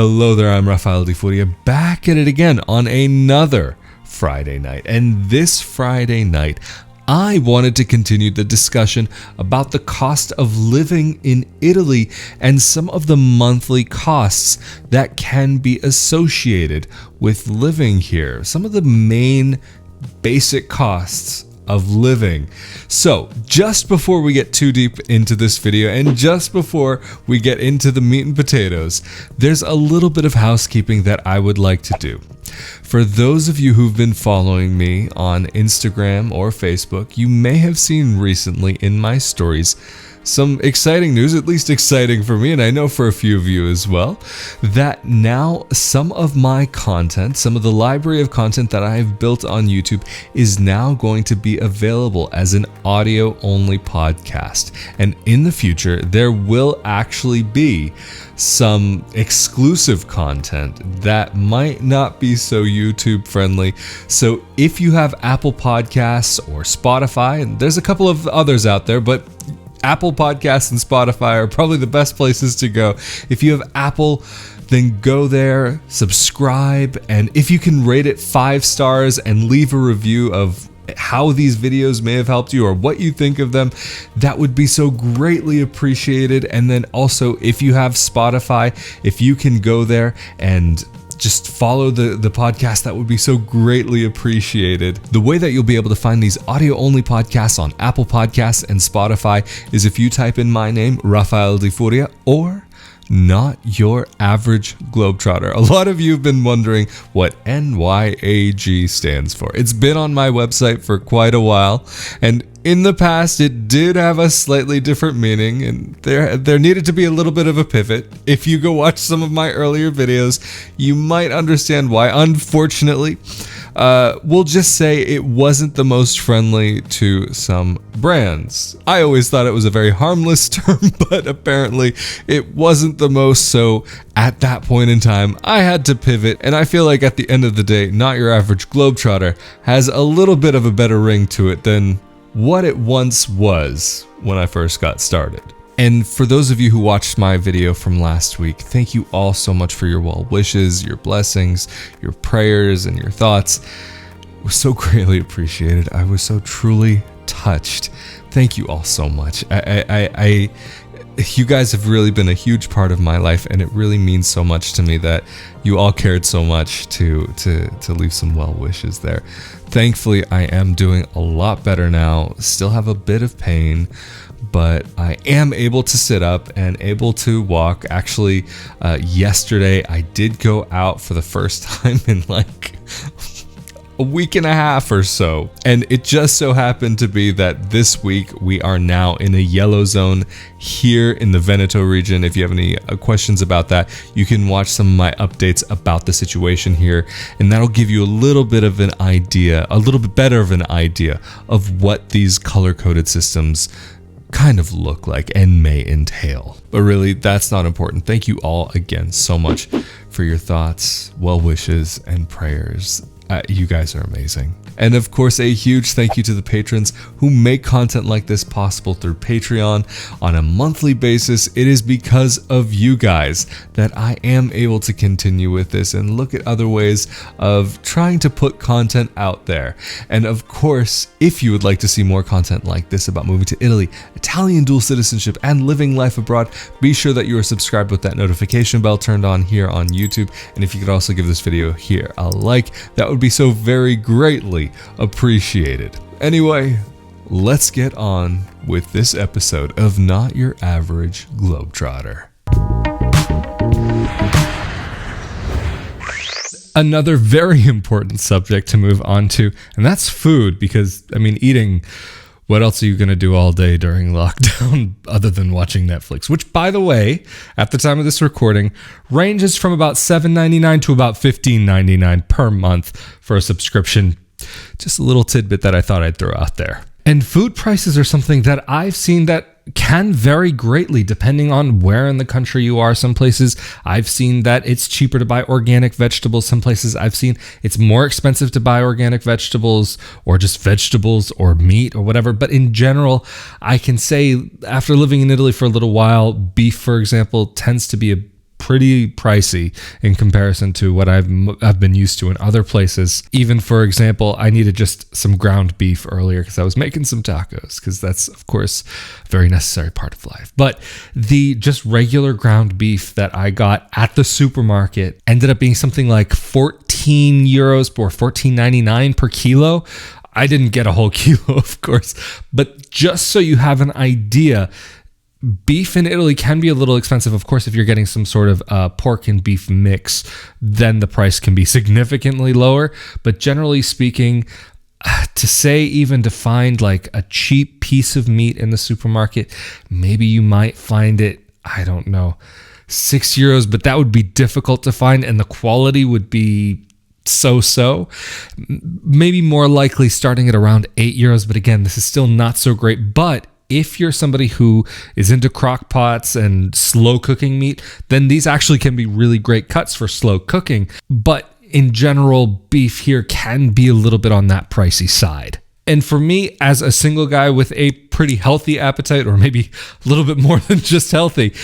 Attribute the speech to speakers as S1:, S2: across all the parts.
S1: Hello there, I'm Rafael de Furia, back at it again on another Friday night. And this Friday night, I wanted to continue the discussion about the cost of living in Italy and some of the monthly costs that can be associated with living here. Some of the main basic costs of living. So just before we get too deep into this video and just before we get into the meat and potatoes, there's a little bit of housekeeping that I would like to do. For those of you who've been following me on Instagram or Facebook, you may have seen recently in my stories some exciting news, at least exciting for me, and I know for a few of you as well, that now some of my content, some of the library of content that I have built on YouTube is now going to be available as an audio-only podcast. And in the future, there will actually be some exclusive content that might not be so YouTube friendly. So if you have Apple Podcasts or Spotify, and there's a couple of others out there, but Apple Podcasts and Spotify are probably the best places to go. If you have Apple, then go there, subscribe, and if you can rate it 5 stars and leave a review of how these videos may have helped you or what you think of them, that would be so greatly appreciated. And then also, if you have Spotify, if you can go there and just follow the podcast, that would be so greatly appreciated. The way that you'll be able to find these audio-only podcasts on Apple Podcasts and Spotify is if you type in my name, Rafael de Furia, or Not Your Average Globetrotter. A lot of you have been wondering what NYAG stands for. It's been on my website for quite a while, and in the past, it did have a slightly different meaning, and there needed to be a little bit of a pivot. If you go watch some of my earlier videos, you might understand why. Unfortunately, we'll just say it wasn't the most friendly to some brands. I always thought it was a very harmless term, but apparently it wasn't the most, so at that point in time, I had to pivot, and I feel like at the end of the day, Not Your Average Globetrotter has a little bit of a better ring to it than what it once was when I first got started. And for those of you who watched my video from last week, thank you all so much for your well wishes, your blessings, your prayers, and your thoughts. It was so greatly appreciated. I was so truly touched. Thank you all so much. You guys have really been a huge part of my life, and it really means so much to me that you all cared so much to leave some well wishes there. Thankfully, I am doing a lot better now. Still have a bit of pain, but I am able to sit up and able to walk. Actually, yesterday I did go out for the first time in like a week and a half or so, and it just so happened to be that this week we are now in a yellow zone here in the Veneto region. If you have any questions about that, you can watch some of my updates about the situation here, and that'll give you a little bit of an idea, a little bit better of an idea of what these color-coded systems kind of look like and may entail. But really, that's not important. Thank you all again so much for your thoughts, well wishes, and prayers. You guys are amazing. And of course, a huge thank you to the patrons who make content like this possible through Patreon on a monthly basis. It is because of you guys that I am able to continue with this and look at other ways of trying to put content out there. And of course, if you would like to see more content like this about moving to Italy, Italian dual citizenship, and living life abroad, be sure that you are subscribed with that notification bell turned on here on YouTube. And if you could also give this video here a like, that would be so very greatly appreciated. Anyway, let's get on with this episode of Not Your Average Globetrotter. Another very important subject to move on to, and that's food, because, I mean, eating, what else are you going to do all day during lockdown other than watching Netflix? Which, by the way, at the time of this recording, ranges from about $7.99 to about $15.99 per month for a subscription. Just a little tidbit that I thought I'd throw out there. And food prices are something that I've seen that can vary greatly depending on where in the country you are. Some places I've seen that it's cheaper to buy organic vegetables. Some places I've seen it's more expensive to buy organic vegetables or just vegetables or meat or whatever. But in general, I can say after living in Italy for a little while, beef, for example, tends to be a pretty pricey in comparison to what I've been used to in other places. Even, for example, I needed just some ground beef earlier because I was making some tacos, because that's, of course, a very necessary part of life. But the just regular ground beef that I got at the supermarket ended up being something like 14 euros or 14.99 per kilo. I didn't get a whole kilo, of course, but just so you have an idea, beef in Italy can be a little expensive. Of course, if you're getting some sort of pork and beef mix, then the price can be significantly lower. But generally speaking, to find like a cheap piece of meat in the supermarket, maybe you might find it, I don't know, 6 euros, but that would be difficult to find, and the quality would be so. Maybe more likely starting at around 8 euros, but again, this is still not so great. But if you're somebody who is into crock pots and slow cooking meat, then these actually can be really great cuts for slow cooking. But in general, beef here can be a little bit on that pricey side. And for me, as a single guy with a pretty healthy appetite, or maybe a little bit more than just healthy,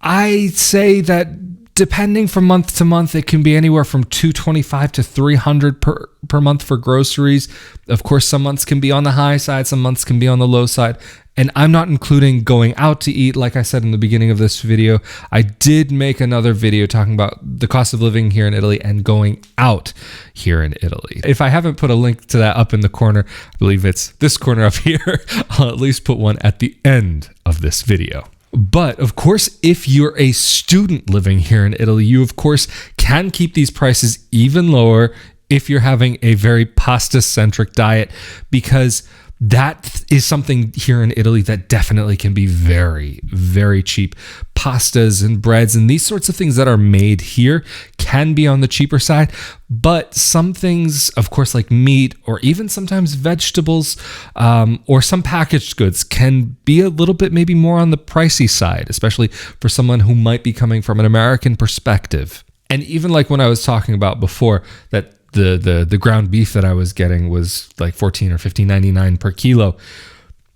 S1: I say that depending from month to month, it can be anywhere from 225 to 300 per month for groceries. Of course, some months can be on the high side, some months can be on the low side. And I'm not including going out to eat. Like I said in the beginning of this video, I did make another video talking about the cost of living here in Italy and going out here in Italy. If I haven't put a link to that up in the corner, I believe it's this corner up here, I'll at least put one at the end of this video. But of course, if you're a student living here in Italy, you of course can keep these prices even lower if you're having a very pasta-centric diet, because that is something here in Italy that definitely can be very, very cheap. Pastas and breads and these sorts of things that are made here can be on the cheaper side, but some things, of course, like meat or even sometimes vegetables or some packaged goods can be a little bit maybe more on the pricey side, especially for someone who might be coming from an American perspective. And even like when I was talking about before that the ground beef that I was getting was like 14 or 15.99 per kilo.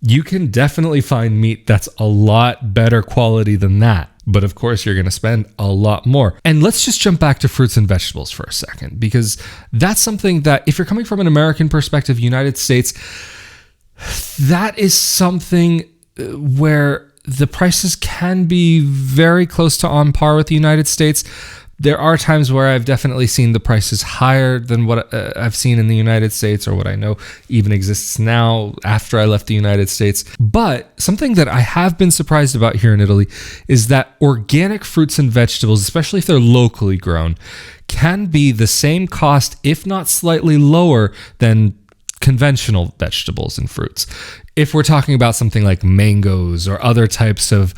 S1: You can definitely find meat that's a lot better quality than that. But of course, you're going to spend a lot more. And let's just jump back to fruits and vegetables for a second, because that's something that if you're coming from an American perspective, United States, that is something where the prices can be very close to on par with the United States. There are times where I've definitely seen the prices higher than what I've seen in the United States, or what I know even exists now after I left the United States. But something that I have been surprised about here in Italy is that organic fruits and vegetables, especially if they're locally grown, can be the same cost, if not slightly lower than conventional vegetables and fruits. If we're talking about something like mangoes or other types of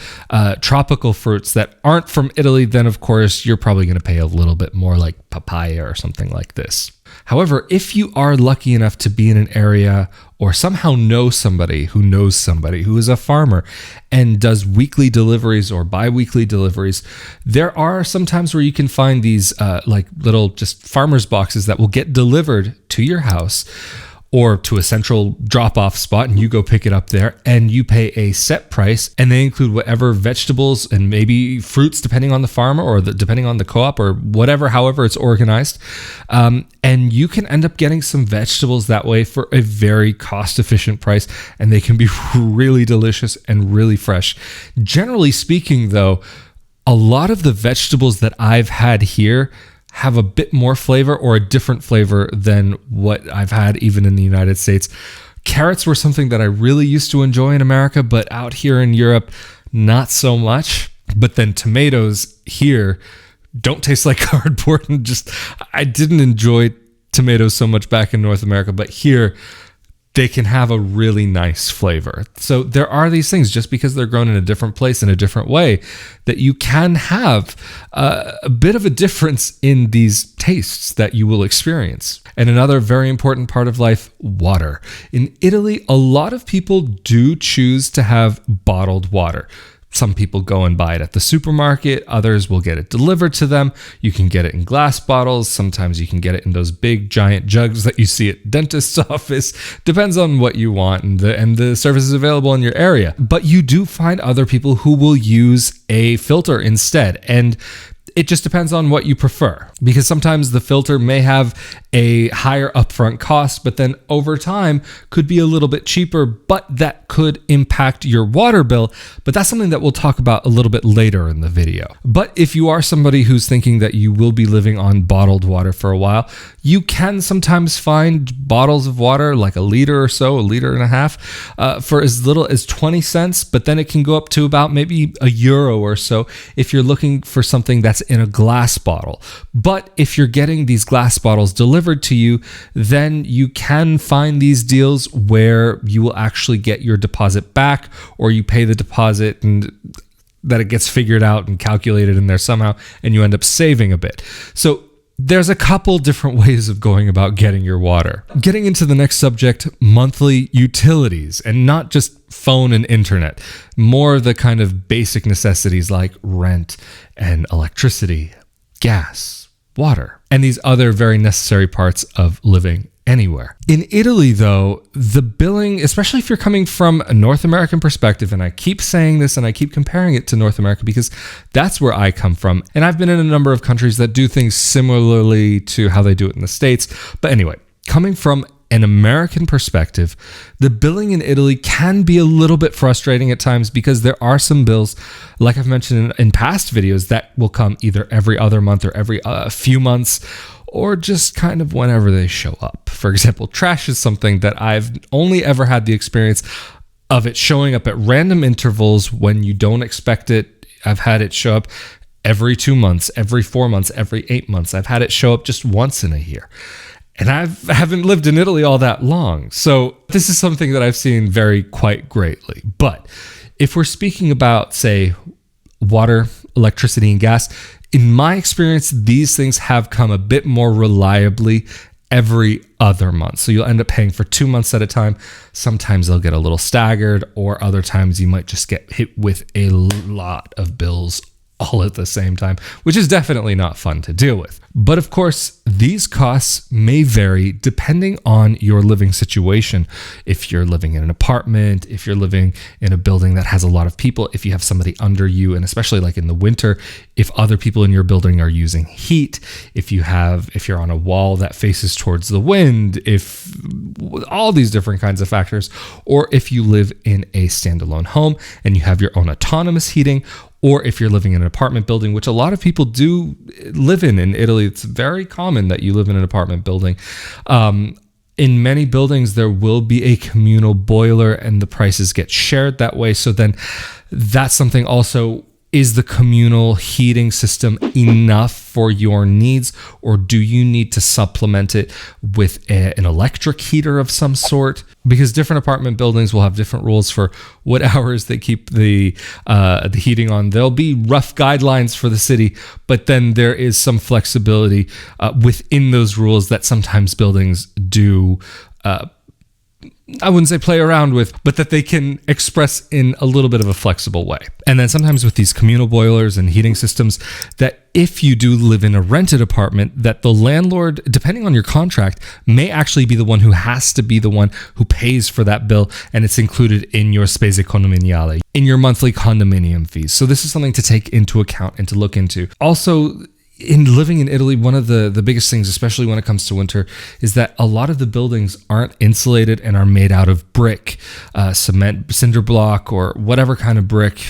S1: tropical fruits that aren't from Italy, then of course you're probably going to pay a little bit more, like papaya or something like this. However, if you are lucky enough to be in an area or somehow know somebody who knows somebody who is a farmer and does weekly deliveries or bi-weekly deliveries, there are some times where you can find these like little just farmers boxes that will get delivered to your house or to a central drop-off spot, and you go pick it up there, and you pay a set price, and they include whatever vegetables and maybe fruits, depending on the farmer or depending on the co-op or whatever, however it's organized. And you can end up getting some vegetables that way for a very cost-efficient price, and they can be really delicious and really fresh. Generally speaking, though, a lot of the vegetables that I've had here have a bit more flavor or a different flavor than what I've had even in the United States. Carrots were something that I really used to enjoy in America, but out here in Europe, not so much. But then tomatoes here don't taste like cardboard. And I didn't enjoy tomatoes so much back in North America, but here they can have a really nice flavor. So there are these things, just because they're grown in a different place in a different way, that you can have a bit of a difference in these tastes that you will experience. And another very important part of life, water. In Italy, a lot of people do choose to have bottled water. Some people go and buy it at the supermarket. Others will get it delivered to them. You can get it in glass bottles. Sometimes you can get it in those big giant jugs that you see at dentist's office. Depends on what you want and the services available in your area. But you do find other people who will use a filter instead. And it just depends on what you prefer, because sometimes the filter may have a higher upfront cost, but then over time could be a little bit cheaper, but that could impact your water bill. But that's something that we'll talk about a little bit later in the video. But if you are somebody who's thinking that you will be living on bottled water for a while, you can sometimes find bottles of water, like a liter or so, a liter and a half, for as little as 20 cents, but then it can go up to about maybe €1 or so if you're looking for something that's in a glass bottle. But if you're getting these glass bottles delivered to you, then you can find these deals where you will actually get your deposit back, or you pay the deposit and that it gets figured out and calculated in there somehow, and you end up saving a bit. So there's a couple different ways of going about getting your water. Getting into the next subject, monthly utilities, and not just phone and internet, more the kind of basic necessities like rent and electricity, gas, water, and these other very necessary parts of living anywhere. In Italy, though, the billing, especially if you're coming from a North American perspective, and I keep saying this and I keep comparing it to North America because that's where I come from. And I've been in a number of countries that do things similarly to how they do it in the States. But anyway, coming from an American perspective, the billing in Italy can be a little bit frustrating at times because there are some bills, like I've mentioned in past videos, that will come either every other month or every few months, or just kind of whenever they show up. For example, trash is something that I've only ever had the experience of it showing up at random intervals when you don't expect it. I've had it show up every 2 months, every 4 months, every 8 months. I've had it show up just once in a year. And I haven't lived in Italy all that long. So this is something that I've seen vary quite greatly. But if we're speaking about, say, water, electricity, and gas, in my experience, these things have come a bit more reliably every other month. So you'll end up paying for 2 months at a time. Sometimes they'll get a little staggered, or other times you might just get hit with a lot of bills all at the same time, which is definitely not fun to deal with. But of course, these costs may vary depending on your living situation. If you're living in an apartment, if you're living in a building that has a lot of people, if you have somebody under you, and especially like in the winter, if other people in your building are using heat, if you're on a wall that faces towards the wind, if all these different kinds of factors, or if you live in a standalone home and you have your own autonomous heating, or if you're living in an apartment building, which a lot of people do live in Italy. It's very common that you live in an apartment building. In many buildings, there will be a communal boiler and the prices get shared that way. So then that's something also. Is the communal heating system enough for your needs, or do you need to supplement it with an electric heater of some sort? Because different apartment buildings will have different rules for what hours they keep the heating on. There'll be rough guidelines for the city, but then there is some flexibility within those rules that sometimes buildings do I wouldn't say play around with, but that they can express in a little bit of a flexible way. And then sometimes with these communal boilers and heating systems, that if you do live in a rented apartment, that the landlord, depending on your contract, may actually be the one who has to be the one who pays for that bill, and it's included in your spese condominiali, in your monthly condominium fees. So this is something to take into account and to look into. Also, in living in Italy, one of the biggest things, especially when it comes to winter, is that a lot of the buildings aren't insulated and are made out of brick, cement, cinder block, or whatever kind of brick.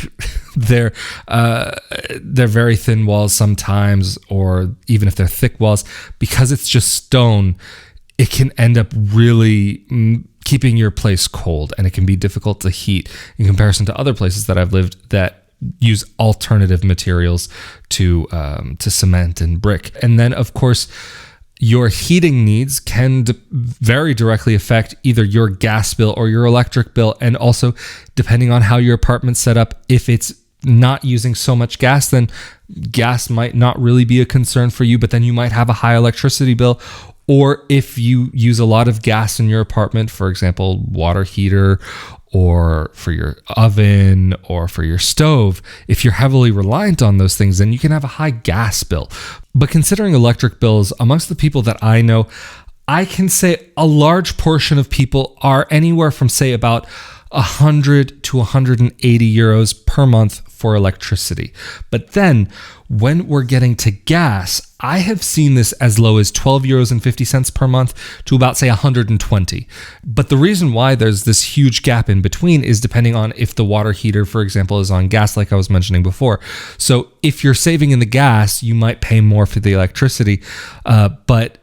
S1: They're very thin walls sometimes, or even if they're thick walls, because it's just stone, it can end up really keeping your place cold, and it can be difficult to heat in comparison to other places that I've lived that use alternative materials to cement and brick. And then, of course, your heating needs can very directly affect either your gas bill or your electric bill. And also, depending on how your apartment's set up, if it's not using so much gas, then gas might not really be a concern for you, but then you might have a high electricity bill. Or if you use a lot of gas in your apartment, for example, water heater, or for your oven, or for your stove, if you're heavily reliant on those things, then you can have a high gas bill. But considering electric bills, amongst the people that I know, I can say a large portion of people are anywhere from, say, about 100 to 180 euros per month for electricity. But then when we're getting to gas, I have seen this as low as 12 euros and 50 cents per month to about, say, 120. But the reason why there's this huge gap in between is depending on if the water heater, for example, is on gas, like I was mentioning before. So if you're saving in the gas, you might pay more for the electricity. But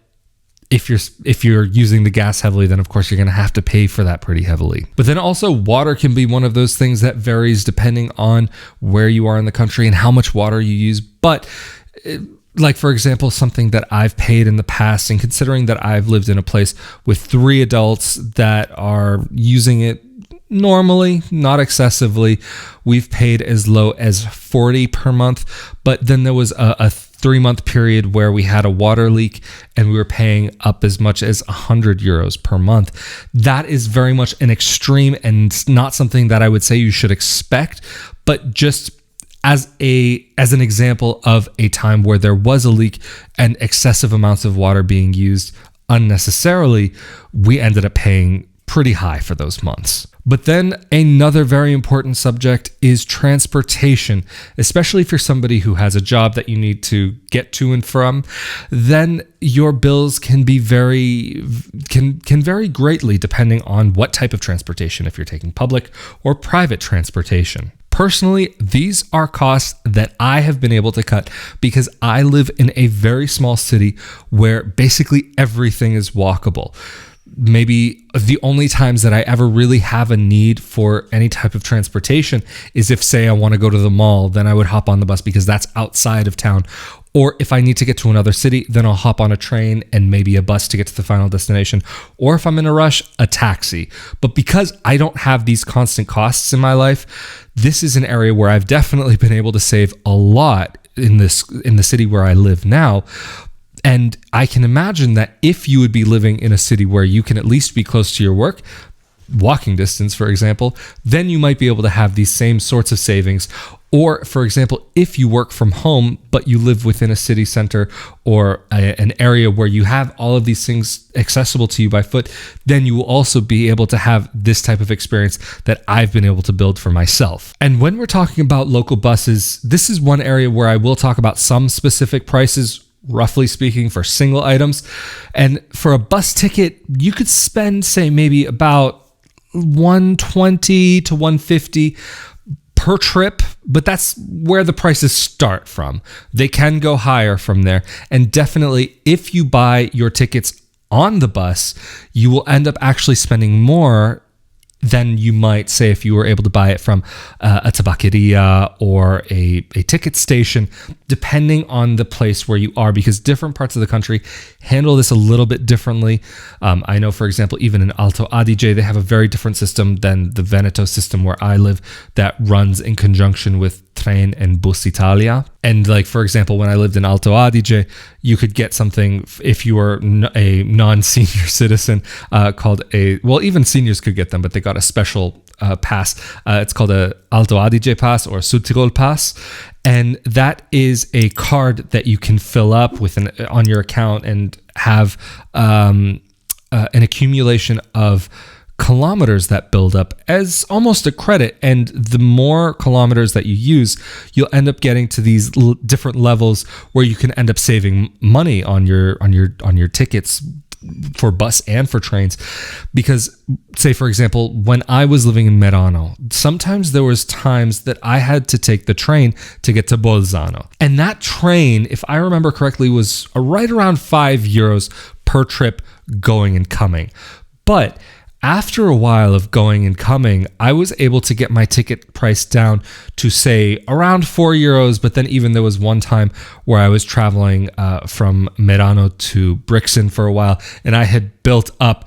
S1: if you're using the gas heavily, then of course you're going to have to pay for that pretty heavily. But then also water can be one of those things that varies depending on where you are in the country and how much water you use. But like, for example, something that I've paid in the past, and considering that I've lived in a place with 3 adults that are using it normally, not excessively, we've paid as low as 40 per month. But then there was a 3-month period where we had a water leak and we were paying up as much as 100 euros per month. That is very much an extreme and not something that I would say you should expect, but just as an example of a time where there was a leak and excessive amounts of water being used unnecessarily, we ended up paying pretty high for those months. But then another very important subject is transportation, especially if you're somebody who has a job that you need to get to and from. Then your bills can be can vary greatly depending on what type of transportation, if you're taking public or private transportation. Personally, these are costs that I have been able to cut because I live in a very small city where basically everything is walkable. Maybe the only times that I ever really have a need for any type of transportation is if, say, I want to go to the mall, then I would hop on the bus because that's outside of town. Or if I need to get to another city, then I'll hop on a train and maybe a bus to get to the final destination. Or if I'm in a rush, a taxi. But because I don't have these constant costs in my life, this is an area where I've definitely been able to save a lot in the city where I live now. And I can imagine that if you would be living in a city where you can at least be close to your work, walking distance, for example, then you might be able to have these same sorts of savings. Or, for example, if you work from home, but you live within a city center or an area where you have all of these things accessible to you by foot, then you will also be able to have this type of experience that I've been able to build for myself. And when we're talking about local buses, this is one area where I will talk about some specific prices, roughly speaking, for single items. And for a bus ticket, you could spend, say, maybe about 120 to 150 per trip, but that's where the prices start from. They can go higher from there. And definitely, if you buy your tickets on the bus, you will end up actually spending more than you might say if you were able to buy it from a tabaqueria or a ticket station, depending on the place where you are, because different parts of the country handle this a little bit differently. I know, for example, even in Alto Adige, they have a very different system than the Veneto system where I live that runs in conjunction with Tren and Bus Italia. And like, for example, when I lived in Alto Adige, you could get something if you were a non-senior citizen called even seniors could get them, but they got a special pass. It's called a Alto Adige pass or Südtirol pass. And that is a card that you can fill up with on your account and have an accumulation of kilometers that build up as almost a credit. And the more kilometers that you use, you'll end up getting to these different levels where you can end up saving money on your tickets for bus and for trains. Because, say, for example, when I was living in Merano, sometimes there was times that I had to take the train to get to Bolzano. And that train, if I remember correctly, was right around 5 euros per trip going and coming. But after a while of going and coming, I was able to get my ticket price down to, say, around 4 euros. But then even there was one time where I was traveling from Merano to Brixen for a while, and I had built up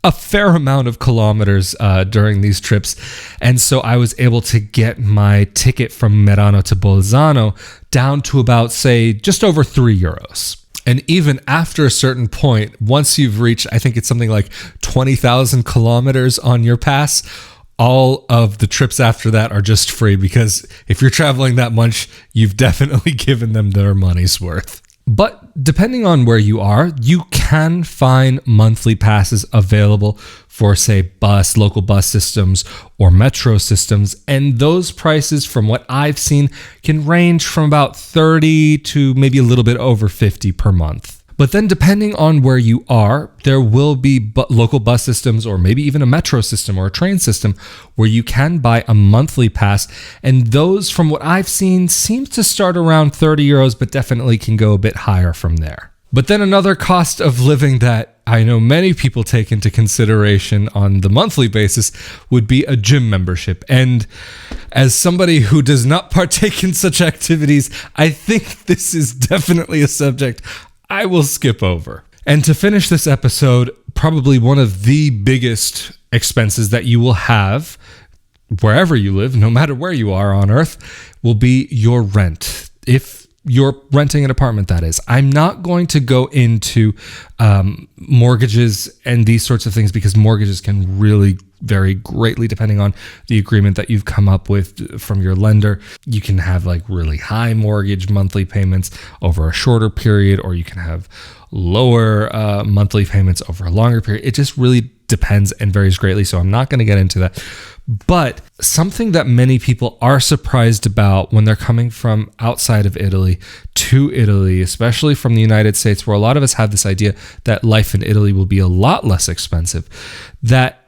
S1: a fair amount of kilometers during these trips. And so I was able to get my ticket from Merano to Bolzano down to about, say, just over 3 euros. And even after a certain point, once you've reached, I think it's something like 20,000 kilometers on your pass, all of the trips after that are just free, because if you're traveling that much, you've definitely given them their money's worth. But depending on where you are, you can find monthly passes available for, say, local bus systems or metro systems. And those prices, from what I've seen, can range from about 30 to maybe a little bit over 50 per month. But then depending on where you are, there will be local bus systems or maybe even a metro system or a train system where you can buy a monthly pass. And those, from what I've seen, seem to start around 30 euros, but definitely can go a bit higher from there. But then another cost of living that I know many people take into consideration on the monthly basis would be a gym membership. And as somebody who does not partake in such activities, I think this is definitely a subject I will skip over. And to finish this episode, probably one of the biggest expenses that you will have wherever you live, no matter where you are on earth, will be your rent. If you're renting an apartment, that is. I'm not going to go into mortgages and these sorts of things because mortgages can really vary greatly depending on the agreement that you've come up with from your lender. You can have like really high mortgage monthly payments over a shorter period, or you can have lower monthly payments over a longer period. It just really depends and varies greatly. So I'm not going to get into that. But something that many people are surprised about when they're coming from outside of Italy to Italy, especially from the United States, where a lot of us have this idea that life in Italy will be a lot less expensive, that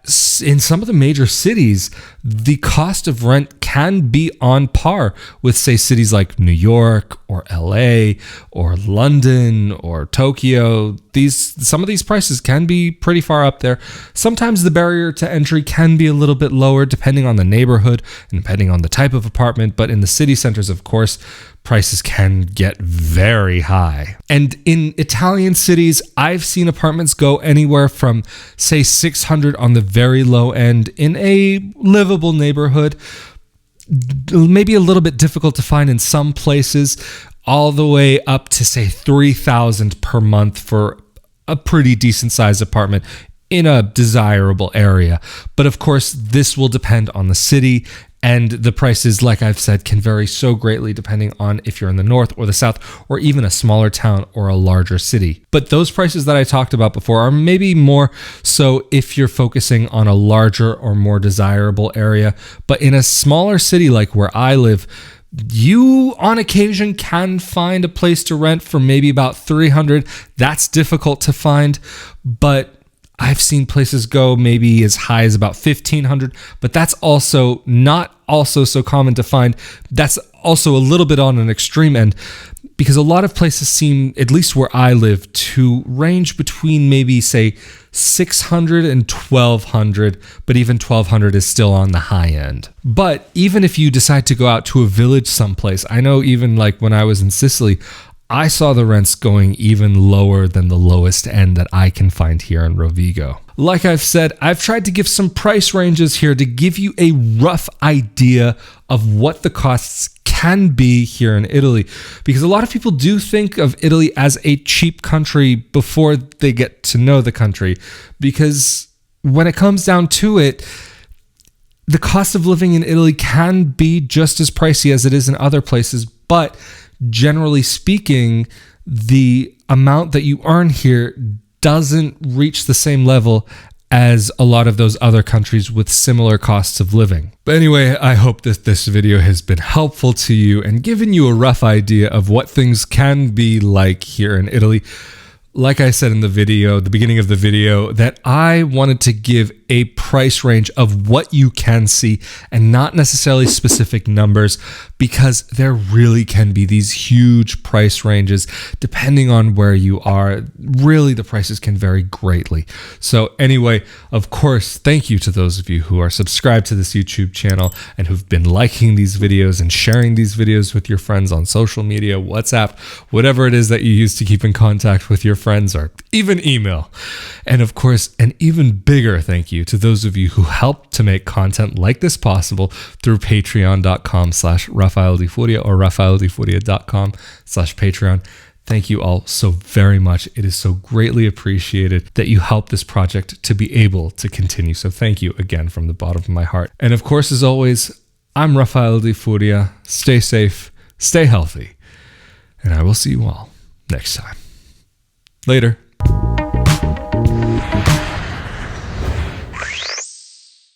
S1: in some of the major cities, the cost of rent can be on par with, say, cities like New York or LA or London or Tokyo. Some of these prices can be pretty far up there. Sometimes the barrier to entry can be a little bit lower depending on the neighborhood and depending on the type of apartment. But in the city centers, of course, prices can get very high. And in Italian cities, I've seen apartments go anywhere from, say, 600 on the very low end in a livable neighborhood, maybe a little bit difficult to find in some places, all the way up to, say, 3,000 per month for a pretty decent sized apartment in a desirable area. But of course, this will depend on the city, and the prices, like I've said, can vary so greatly depending on if you're in the north or the south, or even a smaller town or a larger city. But those prices that I talked about before are maybe more so if you're focusing on a larger or more desirable area. But in a smaller city like where I live, you on occasion can find a place to rent for maybe about 300. That's difficult to find, but I've seen places go maybe as high as about 1,500, but that's also not also so common to find. That's also a little bit on an extreme end, because a lot of places seem, at least where I live, to range between maybe, say, 600 and 1,200, but even 1,200 is still on the high end. But even if you decide to go out to a village someplace, I know even like when I was in Sicily, I saw the rents going even lower than the lowest end that I can find here in Rovigo. Like I've said, I've tried to give some price ranges here to give you a rough idea of what the costs can be here in Italy, because a lot of people do think of Italy as a cheap country before they get to know the country, because when it comes down to it, the cost of living in Italy can be just as pricey as it is in other places, but generally speaking, the amount that you earn here doesn't reach the same level as a lot of those other countries with similar costs of living. But anyway, I hope that this video has been helpful to you and given you a rough idea of what things can be like here in Italy. Like I said in the video, the beginning of the video, that I wanted to give a price range of what you can see and not necessarily specific numbers, because there really can be these huge price ranges depending on where you are. Really, the prices can vary greatly. So anyway, of course, thank you to those of you who are subscribed to this YouTube channel and who've been liking these videos and sharing these videos with your friends on social media, WhatsApp, whatever it is that you use to keep in contact with your friends, or even email. And of course, an even bigger thank you to those of you who help to make content like this possible through patreon.com/Rafael Di Furia or rafaeldifuria.com/Patreon. Thank you all so very much. It is so greatly appreciated that you help this project to be able to continue. So thank you again from the bottom of my heart. And of course, as always, I'm Rafael Di Furia. Stay safe, stay healthy, and I will see you all next time. Later.